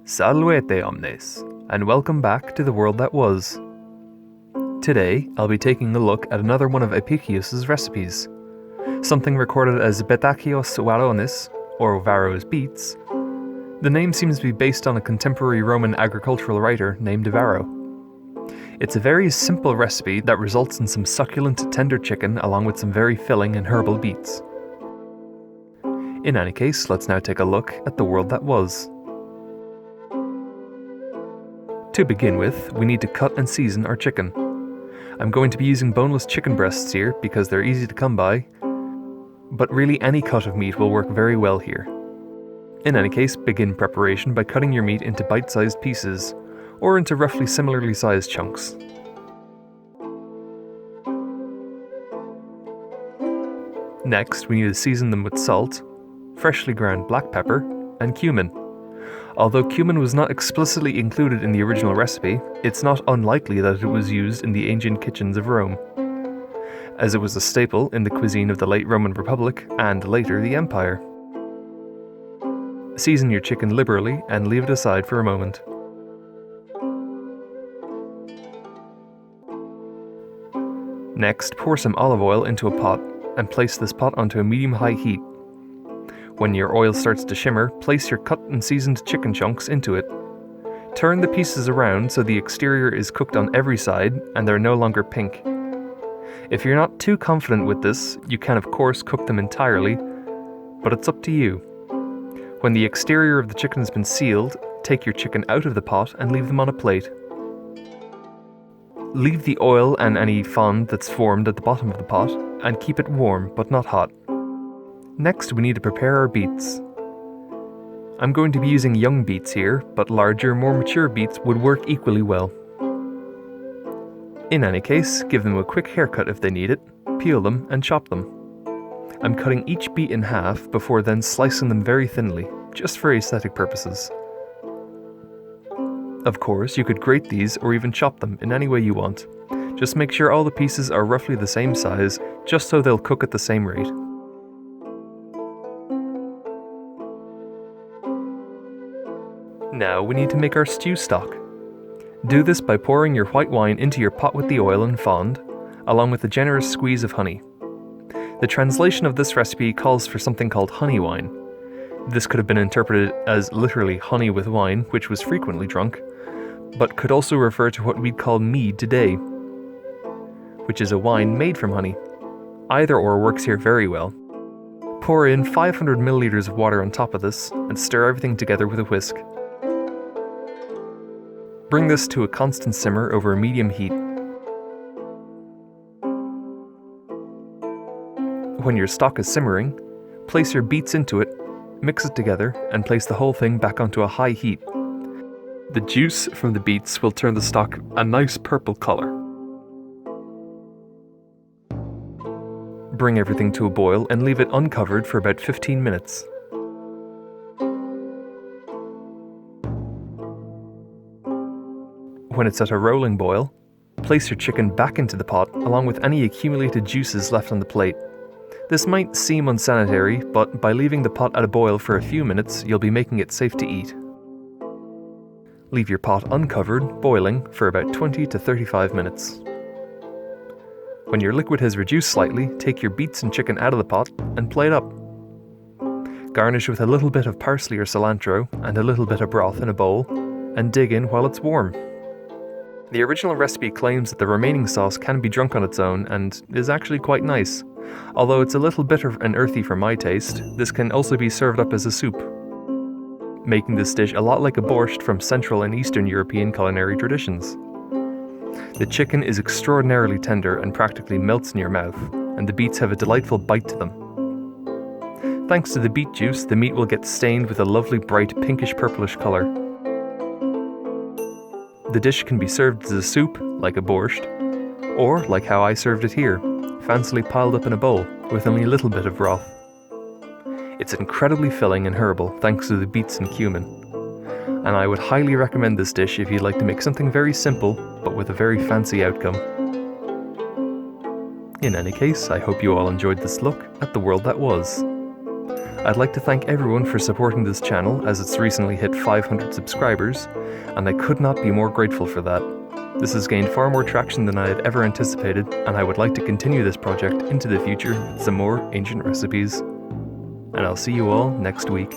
Salvete omnes, and welcome back to the world that was. Today, I'll be taking a look at another one of Apicius' recipes. Something recorded as Beetachios Varronis, or Varro's beets. The name seems to be based on a contemporary Roman agricultural writer named Varro. It's a very simple recipe that results in some succulent, tender chicken along with some very filling and herbal beets. In any case, let's now take a look at the world that was. To begin with, we need to cut and season our chicken. I'm going to be using boneless chicken breasts here because they're easy to come by, but really any cut of meat will work very well here. In any case, begin preparation by cutting your meat into bite-sized pieces, or into roughly similarly sized chunks. Next, we need to season them with salt, freshly ground black pepper, and cumin. Although cumin was not explicitly included in the original recipe, it's not unlikely that it was used in the ancient kitchens of Rome, as it was a staple in the cuisine of the late Roman Republic and later the Empire. Season your chicken liberally and leave it aside for a moment. Next, pour some olive oil into a pot and place this pot onto a medium-high heat. When your oil starts to shimmer, place your cut and seasoned chicken chunks into it. Turn the pieces around so the exterior is cooked on every side and they're no longer pink. If you're not too confident with this, you can of course cook them entirely, but it's up to you. When the exterior of the chicken has been sealed, take your chicken out of the pot and leave them on a plate. Leave the oil and any fond that's formed at the bottom of the pot and keep it warm but not hot. Next, we need to prepare our beets. I'm going to be using young beets here, but larger, more mature beets would work equally well. In any case, give them a quick haircut if they need it, peel them and chop them. I'm cutting each beet in half before then slicing them very thinly, just for aesthetic purposes. Of course, you could grate these or even chop them in any way you want. Just make sure all the pieces are roughly the same size, just so they'll cook at the same rate. Now we need to make our stew stock. Do this by pouring your white wine into your pot with the oil and fond, along with a generous squeeze of honey. The translation of this recipe calls for something called honey wine. This could have been interpreted as literally honey with wine, which was frequently drunk, but could also refer to what we'd call mead today, which is a wine made from honey. Either or works here very well. Pour in 500 milliliters of water on top of this and stir everything together with a whisk. Bring this to a constant simmer over a medium heat. When your stock is simmering, place your beets into it, mix it together, and place the whole thing back onto a high heat. The juice from the beets will turn the stock a nice purple color. Bring everything to a boil and leave it uncovered for about 15 minutes. When it's at a rolling boil, place your chicken back into the pot along with any accumulated juices left on the plate. This might seem unsanitary, but by leaving the pot at a boil for a few minutes, you'll be making it safe to eat. Leave your pot uncovered, boiling, for about 20 to 35 minutes. When your liquid has reduced slightly, take your beets and chicken out of the pot and plate up. Garnish with a little bit of parsley or cilantro and a little bit of broth in a bowl, and dig in while it's warm. The original recipe claims that the remaining sauce can be drunk on its own and is actually quite nice. Although it's a little bitter and earthy for my taste, this can also be served up as a soup, making this dish a lot like a borscht from Central and Eastern European culinary traditions. The chicken is extraordinarily tender and practically melts in your mouth, and the beets have a delightful bite to them. Thanks to the beet juice, the meat will get stained with a lovely bright pinkish-purplish colour. The dish can be served as a soup, like a borscht, or like how I served it here, fancily piled up in a bowl with only a little bit of broth. It's incredibly filling and herbal thanks to the beets and cumin, and I would highly recommend this dish if you'd like to make something very simple but with a very fancy outcome. In any case, I hope you all enjoyed this look at the world that was. I'd like to thank everyone for supporting this channel as it's recently hit 500 subscribers, and I could not be more grateful for that. This has gained far more traction than I had ever anticipated, and I would like to continue this project into the future with some more ancient recipes. And I'll see you all next week.